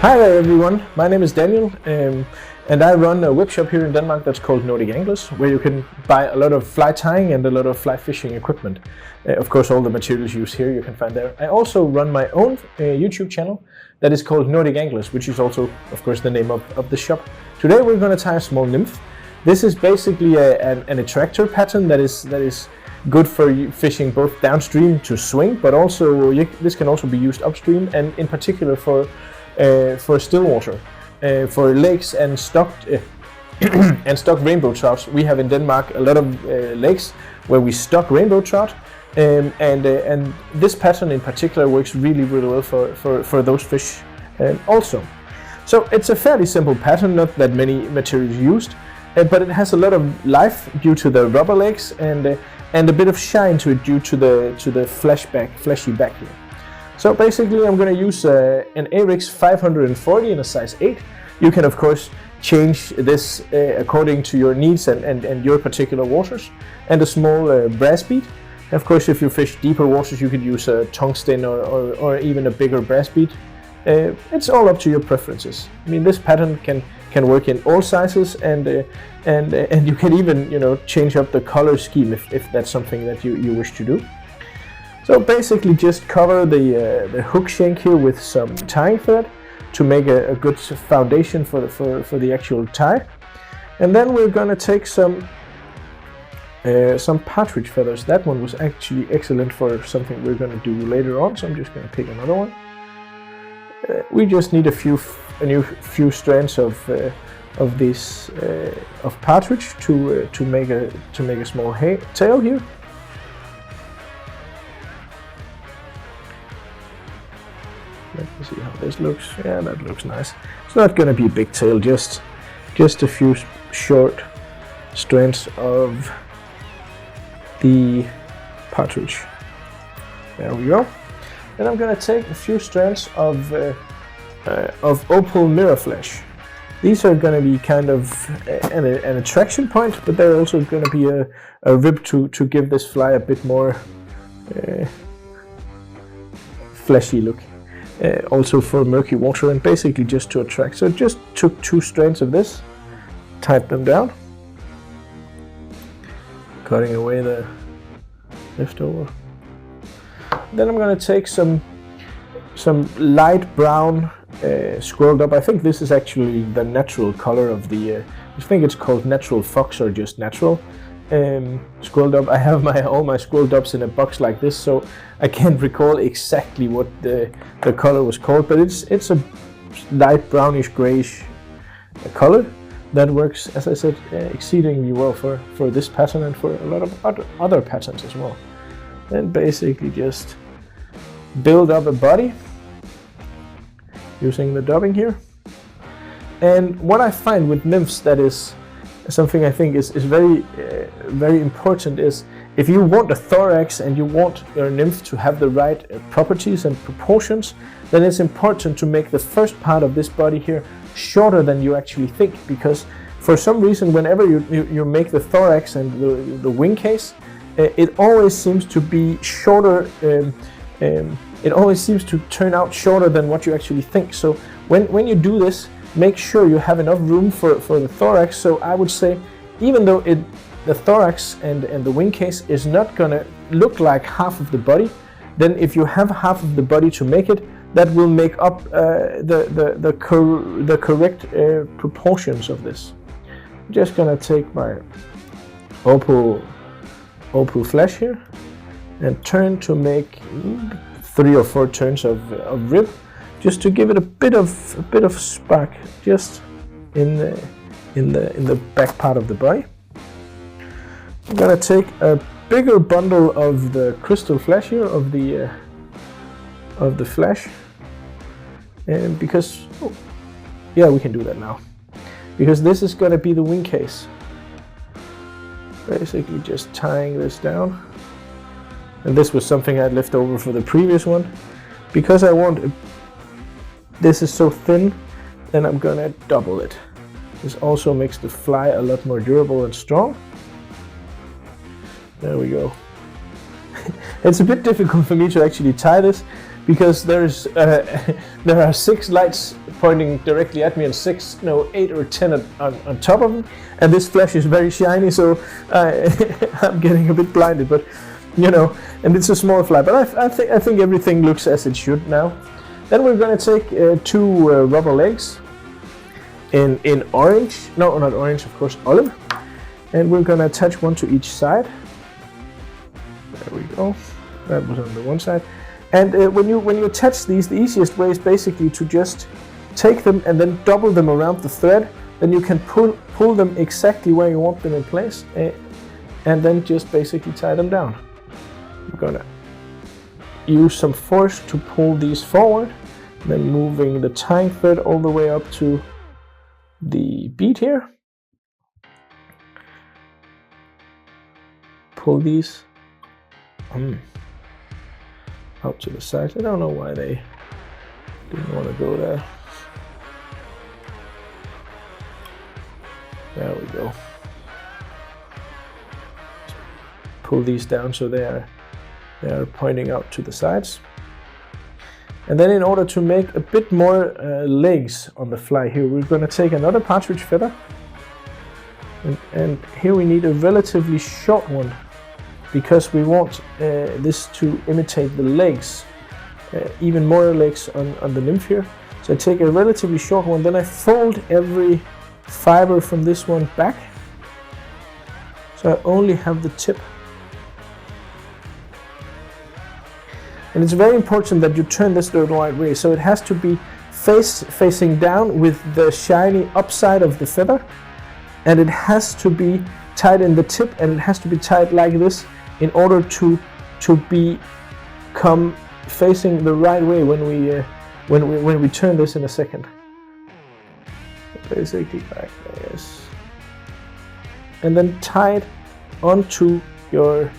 Hi there everyone, my name is Daniel and I run a web shop here in Denmark that's called Nordic Anglers, where you can buy a lot of fly tying and a lot of fly fishing equipment. Of course, all the materials used here you can find there. I also run my own YouTube channel that is called Nordic Anglers, which is also of course the name of the shop. Today we're going to tie a small nymph. This is basically an attractor pattern that is good for fishing both downstream to swing, but also this can also be used upstream, and in particular for stillwater, for lakes and stocked rainbow trouts. We have in Denmark a lot of lakes where we stock rainbow trout, and this pattern in particular works really well for those fish also. So it's a fairly simple pattern, not that many materials used, but it has a lot of life due to the rubber legs and a bit of shine to it due to the flashy back here. So basically I'm going to use an Ahrex 540 in a size 8. You can of course change this according to your needs and your particular waters, and a small brass bead. Of course, if you fish deeper waters you could use a tungsten or even a bigger brass bead. It's all up to your preferences. I mean, this pattern can work in all sizes, and you can even change up the color scheme if that's something that you wish to do. So basically just cover the hook shank here with some tying thread to make a good foundation for the actual tie. And then we're going to take some partridge feathers. That one was actually excellent for something we're going to do later on, so I'm just going to pick another one. We just need a few strands of partridge to make a small tail here. Let me see how this looks. Yeah, that looks nice. It's not going to be a big tail, just a few short strands of the partridge. There we go. Then I'm going to take a few strands of Opal Mirror Flash. These are going to be kind of an attraction point, but they're also going to be a rib to give this fly a bit more flashy look. Also for murky water, and basically just to attract. So just took 2 strands of this, tied them down, cutting away the leftover. Then I'm going to take some light brown squirreled up. I think this is actually the natural color of the I think it's called natural fox or just natural squirreled up. I have all my squirreled ups in a box like this, so I can't recall exactly what the color was called, but it's a light brownish grayish color that works, as I said, exceedingly well for this pattern and for a lot of other patterns as well. Then basically just build up a body using the dubbing here. And what I find with nymphs that is something I think is very important is, if you want a thorax and you want your nymph to have the right properties and proportions, then it's important to make the first part of this body here shorter than you actually think, because for some reason whenever you make the thorax and the wing case, it always seems to be shorter. It always seems to turn out shorter than what you actually think. So when you do this, make sure you have enough room for the thorax. So I would say, even though the thorax and the wing case is not gonna look like half of the body, then if you have half of the body to make it, that will make up the correct proportions of this. I'm just gonna take my opal flash here and turn to make 3 or 4 turns of rib, just to give it a bit of spark just in the back part of the body. I'm gonna take a bigger bundle of the crystal flash here, of the flash, and because we can do that now, because this is gonna be the wing case. Basically just tying this down, and this was something I had left over for the previous one, because I want this is so thin, then I'm gonna double it. This also makes the fly a lot more durable and strong. There we go. It's a bit difficult for me to actually tie this, because there's there are 6 lights pointing directly at me and 6, no, 8 or 10 on top of them, and this flash is very shiny, so I'm getting a bit blinded, but you know, and it's a small fly, but I think everything looks as it should now. Then we're going to take 2 rubber legs in orange, no, not orange, of course, olive, and we're going to attach one to each side. There we go. That was on the one side. And when you attach these, the easiest way is basically to just take them and then double them around the thread. Then you can pull them exactly where you want them in place, and then just basically tie them down. I'm gonna use some force to pull these forward, then moving the tying thread all the way up to the bead here. Pull these out to the side. I don't know why they didn't want to go there. There we go. Pull these down so they are pointing out to the sides. And then in order to make a bit more legs on the fly here, we're going to take another partridge feather. And here we need a relatively short one, because we want this to imitate the legs, even more legs on the nymph here. So I take a relatively short one, then I fold every fiber from this one back, so I only have the tip. And it's very important that you turn this the right way, so it has to be facing down with the shiny upside of the feather, and it has to be tied in the tip, and it has to be tied like this in order to become facing the right way when we turn this in a second. Basically like this, and then tie it onto your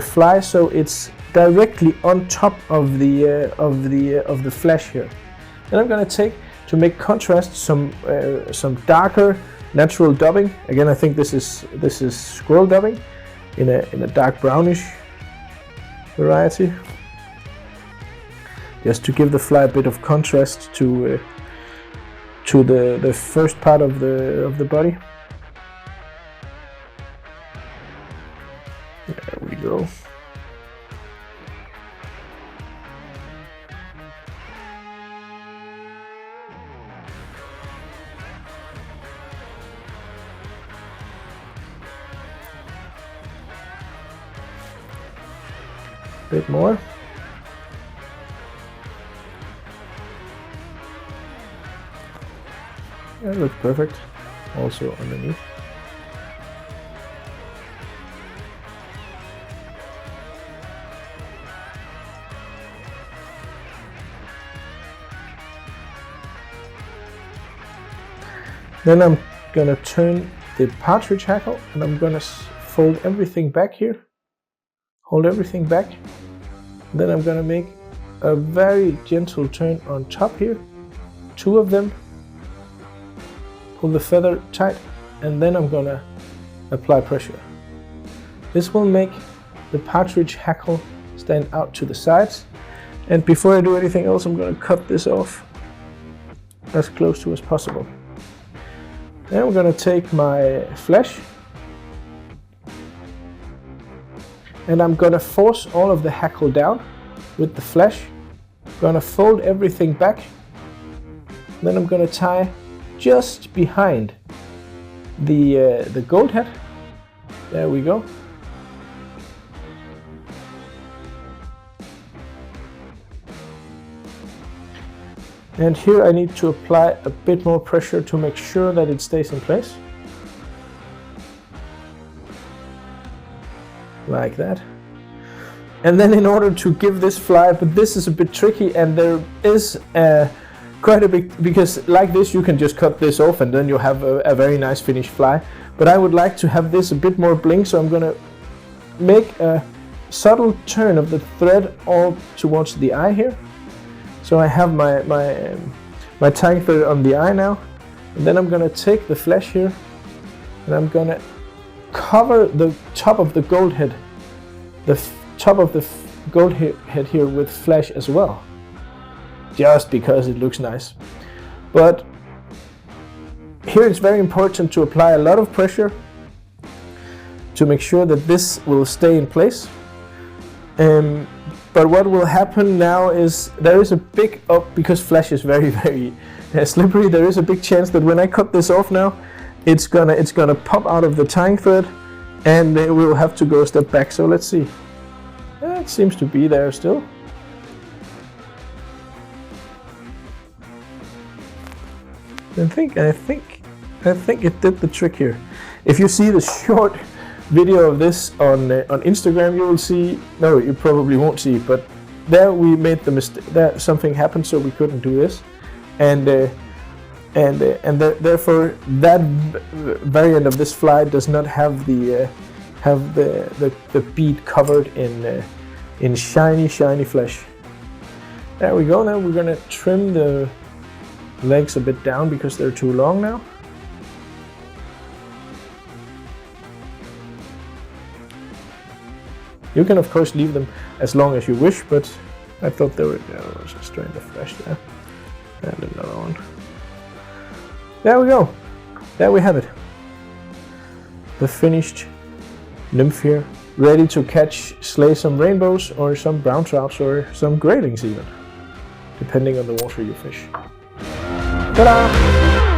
fly so it's directly on top of the flash here. Then I'm going to take, to make contrast, some darker natural dubbing. Again, I think this is squirrel dubbing in a dark brownish variety, just to give the fly a bit of contrast to the first part of the body. There we go. Bit more. That looks perfect. Also underneath. Then I'm gonna turn the partridge hackle, and I'm gonna fold everything back here. Hold everything back. Then I'm gonna make a very gentle turn on top here. 2 of them. Pull the feather tight, and then I'm gonna apply pressure. This will make the partridge hackle stand out to the sides. And before I do anything else, I'm gonna cut this off as close to as possible. Then I'm gonna take my flesh, and I'm gonna force all of the hackle down with the flesh. I'm gonna fold everything back. Then I'm gonna tie just behind the gold head. There we go. And here I need to apply a bit more pressure to make sure that it stays in place. Like that. And then in order to give this fly, but this is a bit tricky, and there is quite a big, because like this you can just cut this off and then you have a very nice finished fly. But I would like to have this a bit more bling, so I'm gonna make a subtle turn of the thread all towards the eye here. So I have my tying thread on the eye now, and then I'm gonna take the flesh here, and I'm gonna cover the top of the gold head, the top of the gold head here with flash as well, just because it looks nice. But here it's very important to apply a lot of pressure to make sure that this will stay in place. But what will happen now is there is a big because flash is very slippery. There is a big chance that when I cut this off now, it's gonna pop out of the tying thread, and we will have to go a step back. So let's see. It seems to be there still. I think it did the trick here. If you see the short video of this on Instagram, you will see. No, you probably won't see. But there we made the mistake. There something happened, so we couldn't do this, and therefore that variant of this fly does not have the bead covered in shiny flesh. There we go. Now we're gonna trim the legs a bit down because they're too long now. You can of course leave them as long as you wish, but I thought there was a strand of flesh there. And another one. There we go. There we have it. The finished nymph here, ready to slay some rainbows or some brown trouts or some graylings even, depending on the water you fish. Ta-da!